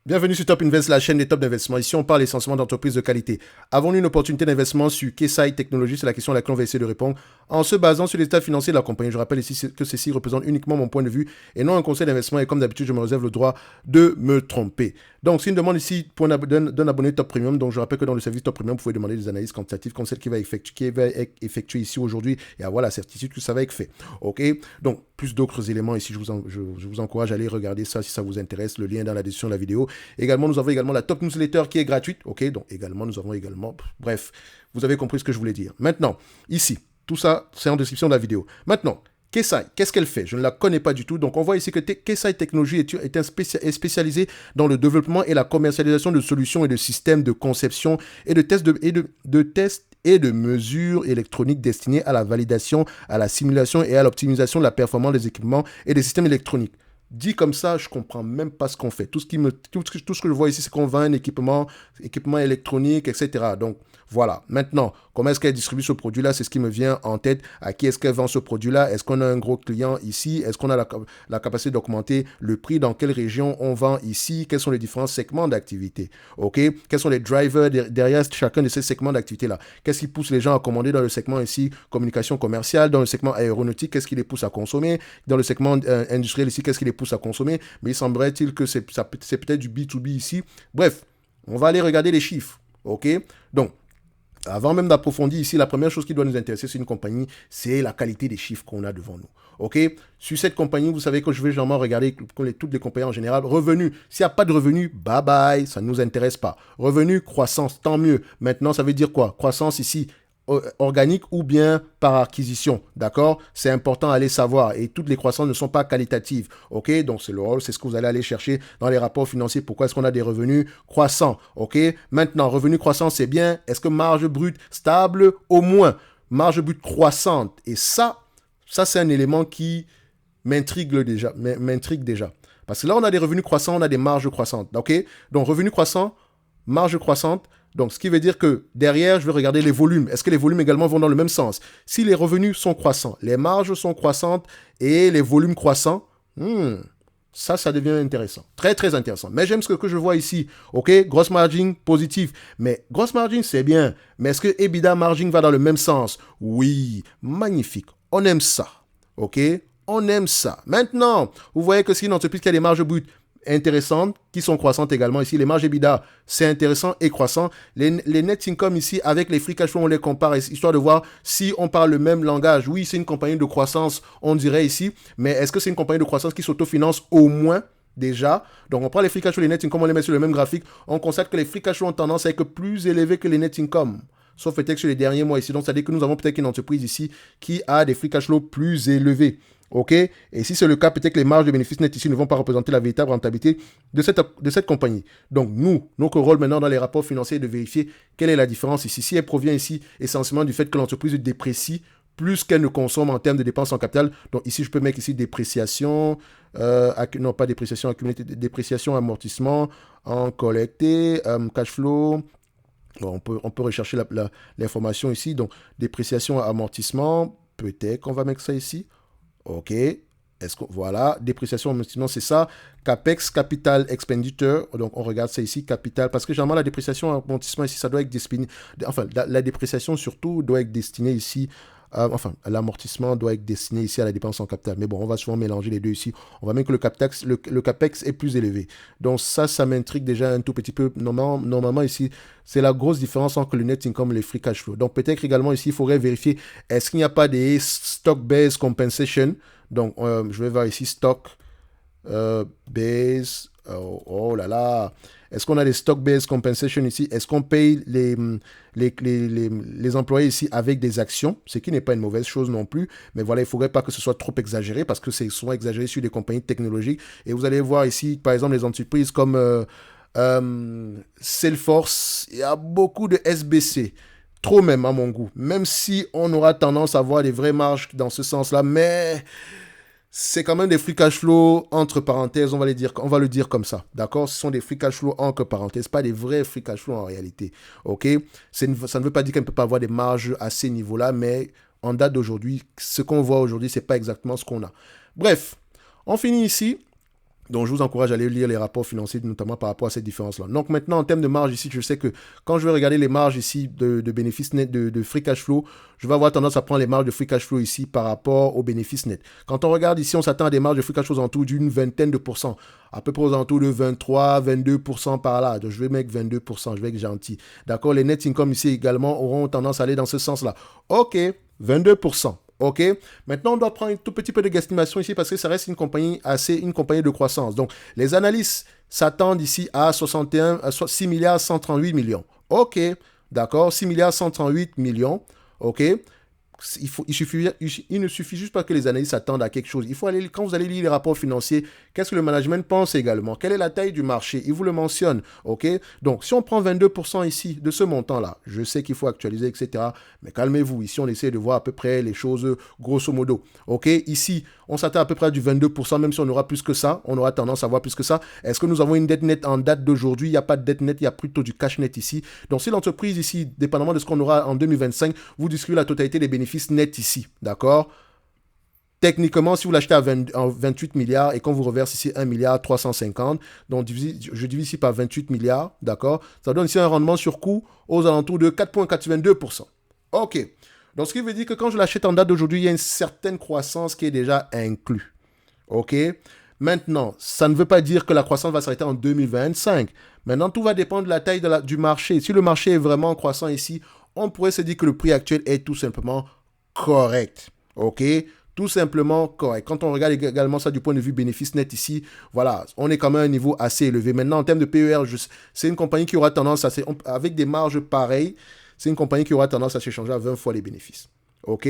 Bienvenue sur Top Invest, la chaîne des top d'investissement. Ici, on parle essentiellement d'entreprises de qualité. Avons-nous une opportunité d'investissement sur Kessai Technologies? C'est la question à laquelle on va essayer de répondre en se basant sur l'état financier de la compagnie. Je rappelle ici que ceci représente uniquement mon point de vue et non un conseil d'investissement. Et comme d'habitude, je me réserve le droit de me tromper. Donc, c'est une demande ici pour d'un abonné Top Premium. Donc, je rappelle que dans le service Top Premium, vous pouvez demander des analyses quantitatives comme celle qui va être effectuée ici aujourd'hui et avoir la certitude que ça va être fait. OK? Donc, plus d'autres éléments ici, je vous encourage à aller regarder ça si ça vous intéresse. Le lien est dans la description de la vidéo. Également, nous avons également la Top Newsletter qui est gratuite. OK, donc également, nous avons également... Bref, vous avez compris ce que je voulais dire. Maintenant, ici, tout ça, c'est en description de la vidéo. Maintenant, Kessai, qu'est-ce qu'elle fait? Je ne la connais pas du tout. Donc, on voit ici que Kessai Technologies est spécialisée dans le développement et la commercialisation de solutions et de systèmes de conception et de tests et de mesures électroniques destinées à la validation, à la simulation et à l'optimisation de la performance des équipements et des systèmes électroniques. Dit comme ça, je comprends même pas ce qu'on fait. Tout ce que je vois ici, c'est qu'on vend un équipement électronique, etc. Donc, voilà. Maintenant, comment est-ce qu'elle distribue ce produit-là? C'est ce qui me vient en tête. À qui est-ce qu'elle vend ce produit-là? Est-ce qu'on a un gros client ici? Est-ce qu'on a la capacité d'augmenter le prix? Dans quelle région on vend ici? Quels sont les différents segments d'activité? OK? Quels sont les drivers derrière chacun de ces segments d'activité-là? Qu'est-ce qui pousse les gens à commander dans le segment ici, communication commerciale? Dans le segment aéronautique, qu'est-ce qui les pousse à consommer? Dans le segment industriel ici, qu'est-ce qui les pousse à consommer? Mais il semblerait-il que c'est peut-être du B2B ici. Bref, on va aller regarder les chiffres. OK? Donc, avant même d'approfondir ici, la première chose qui doit nous intéresser sur une compagnie, c'est la qualité des chiffres qu'on a devant nous. OK? Sur cette compagnie, vous savez que je vais généralement regarder toutes les compagnies en général. Revenus, s'il n'y a pas de revenus, bye bye, ça ne nous intéresse pas. Revenus, croissance, tant mieux. Maintenant, ça veut dire quoi? Croissance ici, organique ou bien par acquisition, d'accord? C'est important à aller savoir et toutes les croissances ne sont pas qualitatives, ok? Donc c'est le rôle, c'est ce que vous allez aller chercher dans les rapports financiers. Pourquoi est-ce qu'on a des revenus croissants, ok? Maintenant, revenus croissants, c'est bien. Est-ce que marge brute stable? Au moins, marge brute croissante. Et ça c'est un élément qui m'intrigue déjà. Parce que là, on a des revenus croissants, on a des marges croissantes, ok? Donc revenus croissants, marge croissante. Donc, ce qui veut dire que derrière, je vais regarder les volumes. Est-ce que les volumes également vont dans le même sens? Si les revenus sont croissants, les marges sont croissantes et les volumes croissants, ça devient intéressant. Très, très intéressant. Mais j'aime ce que je vois ici. OK? Gross margin positif. Mais gross margin, c'est bien. Mais est-ce que EBITDA margin va dans le même sens? Oui. Magnifique. On aime ça. OK? On aime ça. Maintenant, vous voyez que si une entreprise qui a des marges brutes intéressantes, qui sont croissantes également ici. Les marges EBITDA, c'est intéressant et croissant. Les net income ici, avec les free cash flow, on les compare, histoire de voir si on parle le même langage. Oui, c'est une compagnie de croissance, on dirait ici, mais est-ce que c'est une compagnie de croissance qui s'autofinance au moins déjà? Donc, on prend les free cash flow, les net income, on les met sur le même graphique. On constate que les free cash flow ont tendance à être plus élevés que les net income. Sauf peut-être sur les derniers mois ici. Donc, ça veut dire que nous avons peut-être une entreprise ici qui a des free cash flow plus élevés. OK? Et si c'est le cas, peut-être que les marges de bénéfices nets ici ne vont pas représenter la véritable rentabilité de cette compagnie. Donc, notre rôle maintenant dans les rapports financiers est de vérifier quelle est la différence ici. Si elle provient ici essentiellement du fait que l'entreprise déprécie plus qu'elle ne consomme en termes de dépenses en capital. Donc, ici, je peux mettre ici dépréciation, non pas dépréciation accumulée, dépréciation, amortissement, en collecté, cash flow. Bon, on peut rechercher l'information ici. Donc, dépréciation, amortissement, peut-être qu'on va mettre ça ici. OK. Voilà, dépréciation, amortissement, c'est ça. CAPEX, Capital Expenditure. Donc, on regarde ça ici, capital. Parce que généralement, la dépréciation, amortissement ici, ça doit être destiné. Enfin, la dépréciation surtout doit être destinée ici. L'amortissement doit être destiné ici à la dépense en capital. Mais bon, on va souvent mélanger les deux ici. On va mettre que le CAPEX est plus élevé. Donc, ça m'intrigue déjà un tout petit peu. Normalement, ici, c'est la grosse différence entre le net income et les free cash flow. Donc, peut-être également ici, il faudrait vérifier est-ce qu'il n'y a pas des stock-based compensation. Donc, je vais voir ici stock base. Oh là là. Est-ce qu'on a des stock-based compensation ici? Est-ce qu'on paye les employés ici avec des actions? Ce qui n'est pas une mauvaise chose non plus. Mais voilà, il ne faudrait pas que ce soit trop exagéré parce que c'est souvent exagéré sur des compagnies technologiques. Et vous allez voir ici, par exemple, les entreprises comme Salesforce. Il y a beaucoup de SBC. Trop même à mon goût. Même si on aura tendance à avoir des vraies marges dans ce sens-là. Mais c'est quand même des free cash flow entre parenthèses, on va le dire comme ça, d'accord? Ce sont des free cash flow entre parenthèses, pas des vrais free cash flow en réalité, ok? Ça ne veut pas dire qu'elle ne peut pas avoir des marges à ces niveaux-là, mais en date d'aujourd'hui, ce qu'on voit aujourd'hui, c'est pas exactement ce qu'on a. Bref, on finit ici. Donc, je vous encourage à aller lire les rapports financiers, notamment par rapport à cette différence-là. Donc, maintenant, en termes de marge ici, je sais que quand je vais regarder les marges ici de bénéfices nets de free cash flow, je vais avoir tendance à prendre les marges de free cash flow ici par rapport aux bénéfices nets. Quand on regarde ici, on s'attend à des marges de free cash flow en tout d'une vingtaine de pourcents, à peu près aux alentours de 23, 22% par là. Donc, je vais mettre 22%, je vais être gentil. D'accord, les net income ici également auront tendance à aller dans ce sens-là. OK, 22%. OK. Maintenant, on doit prendre un tout petit peu de guesstimation ici parce que ça reste une compagnie de croissance. Donc, les analystes s'attendent ici à 6 milliards 138 millions. OK. D'accord. 6 milliards 138 millions. OK. Il ne suffit juste pas que les analystes s'attendent à quelque chose. Il faut aller, quand vous allez lire les rapports financiers, qu'est-ce que le management pense également? Quelle est la taille du marché? Il vous le mentionne. OK? Donc, si on prend 22% ici de ce montant-là, je sais qu'il faut actualiser, etc. Mais calmez-vous. Ici, on essaie de voir à peu près les choses grosso modo. OK? Ici, on s'attend à peu près à du 22%, même si on aura plus que ça. On aura tendance à voir plus que ça. Est-ce que nous avons une dette nette en date d'aujourd'hui? Il n'y a pas de dette nette, il y a plutôt du cash net ici. Donc, si l'entreprise ici, dépendamment de ce qu'on aura en 2025, vous distribuez la totalité des bénéfices nets ici. D'accord? Techniquement, si vous l'achetez à 28 milliards et qu'on vous reverse ici 1 milliard 350, donc je divise ici par 28 milliards, d'accord? Ça donne ici un rendement sur coût aux alentours de 4,82%. OK. Donc, ce qui veut dire que quand je l'achète en date d'aujourd'hui, il y a une certaine croissance qui est déjà inclue. OK? Maintenant, ça ne veut pas dire que la croissance va s'arrêter en 2025. Maintenant, tout va dépendre de la taille du marché. Si le marché est vraiment croissant ici, on pourrait se dire que le prix actuel est tout simplement correct. OK? Tout simplement correct. Quand on regarde également ça du point de vue bénéfice net ici, voilà, on est quand même à un niveau assez élevé. Maintenant, en termes de PER, c'est une compagnie qui aura tendance avec des marges pareilles, c'est une compagnie qui aura tendance à s'échanger à 20 fois les bénéfices. OK?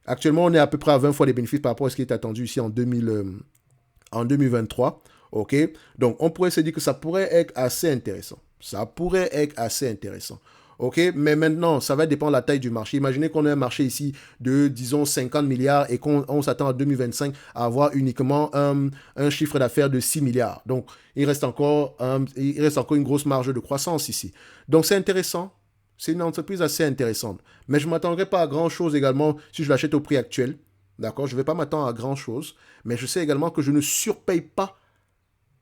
Actuellement, on est à peu près à 20 fois les bénéfices par rapport à ce qui est attendu ici en 2023. OK? Donc, on pourrait se dire que ça pourrait être assez intéressant. Ça pourrait être assez intéressant. OK? Mais maintenant, ça va dépendre de la taille du marché. Imaginez qu'on a un marché ici de, disons, 50 milliards et qu'on s'attend en 2025 à avoir uniquement un chiffre d'affaires de 6 milliards. Donc, il reste encore une grosse marge de croissance ici. Donc, c'est intéressant. C'est une entreprise assez intéressante. Mais je ne m'attendrai pas à grand-chose également si je l'achète au prix actuel. D'accord? Je ne vais pas m'attendre à grand-chose. Mais je sais également que je ne surpaye pas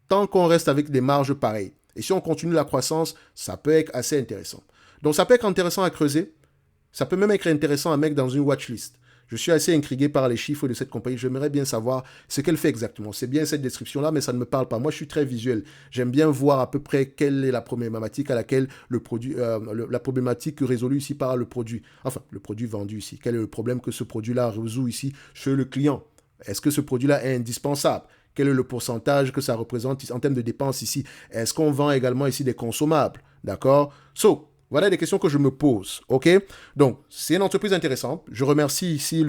tant qu'on reste avec des marges pareilles. Et si on continue la croissance, ça peut être assez intéressant. Donc, ça peut être intéressant à creuser. Ça peut même être intéressant à mettre dans une watchlist. Je suis assez intrigué par les chiffres de cette compagnie. J'aimerais bien savoir ce qu'elle fait exactement. C'est bien cette description-là, mais ça ne me parle pas. Moi, je suis très visuel. J'aime bien voir à peu près quelle est la problématique à laquelle la problématique résolue ici par le produit. Enfin, le produit vendu ici. Quel est le problème que ce produit-là résout ici chez le client? Est-ce que ce produit-là est indispensable? Quel est le pourcentage que ça représente en termes de dépenses ici? Est-ce qu'on vend également ici des consommables? D'accord? Voilà des questions que je me pose. OK? Donc, c'est une entreprise intéressante. Je remercie ici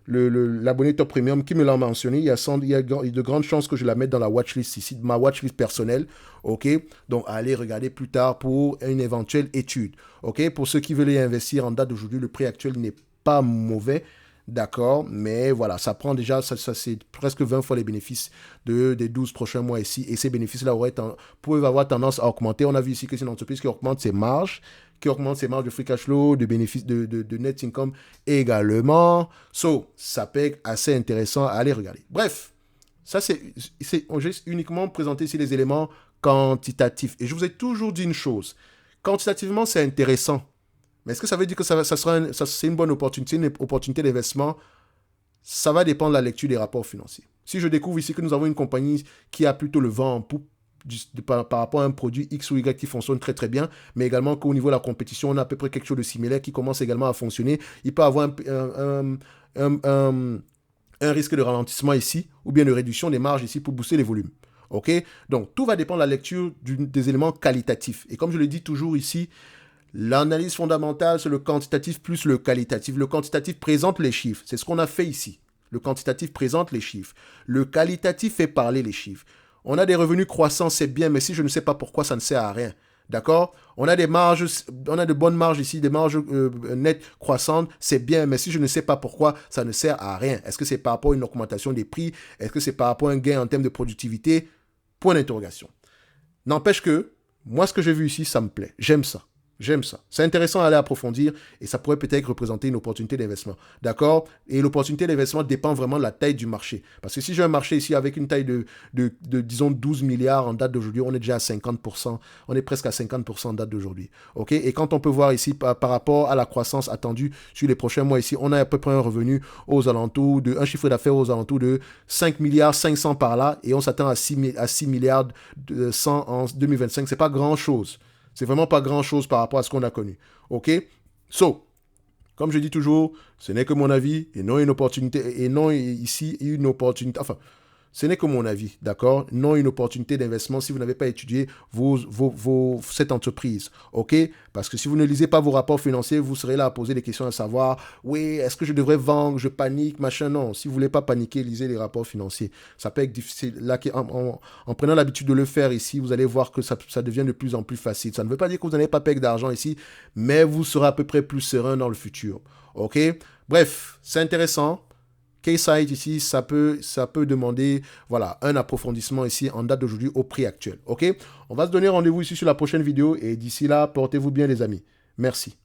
l'abonné Top Premium qui me l'a mentionné. Il y a de grandes chances que je la mette dans la watchlist ici, ma watchlist personnelle. OK? Donc, allez regarder plus tard pour une éventuelle étude. OK? Pour ceux qui veulent y investir en date d'aujourd'hui, le prix actuel n'est pas mauvais. D'accord, mais voilà, ça prend déjà, ça c'est presque 20 fois les bénéfices des 12 prochains mois ici. Et ces bénéfices-là peuvent avoir tendance à augmenter. On a vu ici que c'est une entreprise qui augmente ses marges, de free cash flow, de bénéfices, de net income également. Ça peut être assez intéressant à aller regarder. Bref, ça on juste uniquement présenté ici les éléments quantitatifs. Et je vous ai toujours dit une chose. Quantitativement, c'est intéressant. Mais est-ce que ça veut dire que c'est une bonne opportunité, d'investissement? Ça va dépendre de la lecture des rapports financiers. Si je découvre ici que nous avons une compagnie qui a plutôt le vent en poupe par rapport à un produit X ou Y qui fonctionne très très bien, mais également qu'au niveau de la compétition, on a à peu près quelque chose de similaire qui commence également à fonctionner, il peut avoir un risque de ralentissement ici, ou bien de réduction des marges ici pour booster les volumes. OK? Donc, tout va dépendre de la lecture des éléments qualitatifs. Et comme je le dis toujours ici, l'analyse fondamentale, c'est le quantitatif plus le qualitatif. Le quantitatif présente les chiffres. C'est ce qu'on a fait ici. Le quantitatif présente les chiffres. Le qualitatif fait parler les chiffres. On a des revenus croissants, c'est bien, mais si je ne sais pas pourquoi, ça ne sert à rien. D'accord? On a des marges, on a de bonnes marges ici, des marges nettes croissantes, c'est bien, mais si je ne sais pas pourquoi, ça ne sert à rien. Est-ce que c'est par rapport à une augmentation des prix? Est-ce que c'est par rapport à un gain en termes de productivité? Point d'interrogation. N'empêche que, moi, ce que j'ai vu ici, ça me plaît. J'aime ça. J'aime ça. C'est intéressant à aller approfondir et ça pourrait peut-être représenter une opportunité d'investissement. D'accord? Et l'opportunité d'investissement dépend vraiment de la taille du marché. Parce que si j'ai un marché ici avec une taille disons, 12 milliards en date d'aujourd'hui, on est déjà à 50%. On est presque à 50% en date d'aujourd'hui. OK? Et quand on peut voir ici par rapport à la croissance attendue sur les prochains mois ici, on a à peu près un revenu aux alentours un chiffre d'affaires aux alentours de 5 milliards 500 par là et on s'attend à 6 milliards 100 en 2025. C'est pas grand-chose. C'est vraiment pas grand-chose par rapport à ce qu'on a connu. OK? So, comme je dis toujours, ce n'est que mon avis et non une opportunité, et non ici une opportunité, enfin, ce n'est que mon avis, d'accord? Non une opportunité d'investissement si vous n'avez pas étudié cette entreprise, ok? Parce que si vous ne lisez pas vos rapports financiers, vous serez là à poser des questions à savoir, oui, est-ce que je devrais vendre, je panique, machin, non. Si vous ne voulez pas paniquer, lisez les rapports financiers. Ça peut être difficile. Là, en prenant l'habitude de le faire ici, vous allez voir que ça devient de plus en plus facile. Ça ne veut pas dire que vous n'allez pas perdre d'argent ici, mais vous serez à peu près plus serein dans le futur, ok? Bref, c'est intéressant. Keysight ici, ça peut demander voilà, un approfondissement ici en date d'aujourd'hui au prix actuel. Ok? On va se donner rendez-vous ici sur la prochaine vidéo et d'ici là, portez-vous bien les amis. Merci.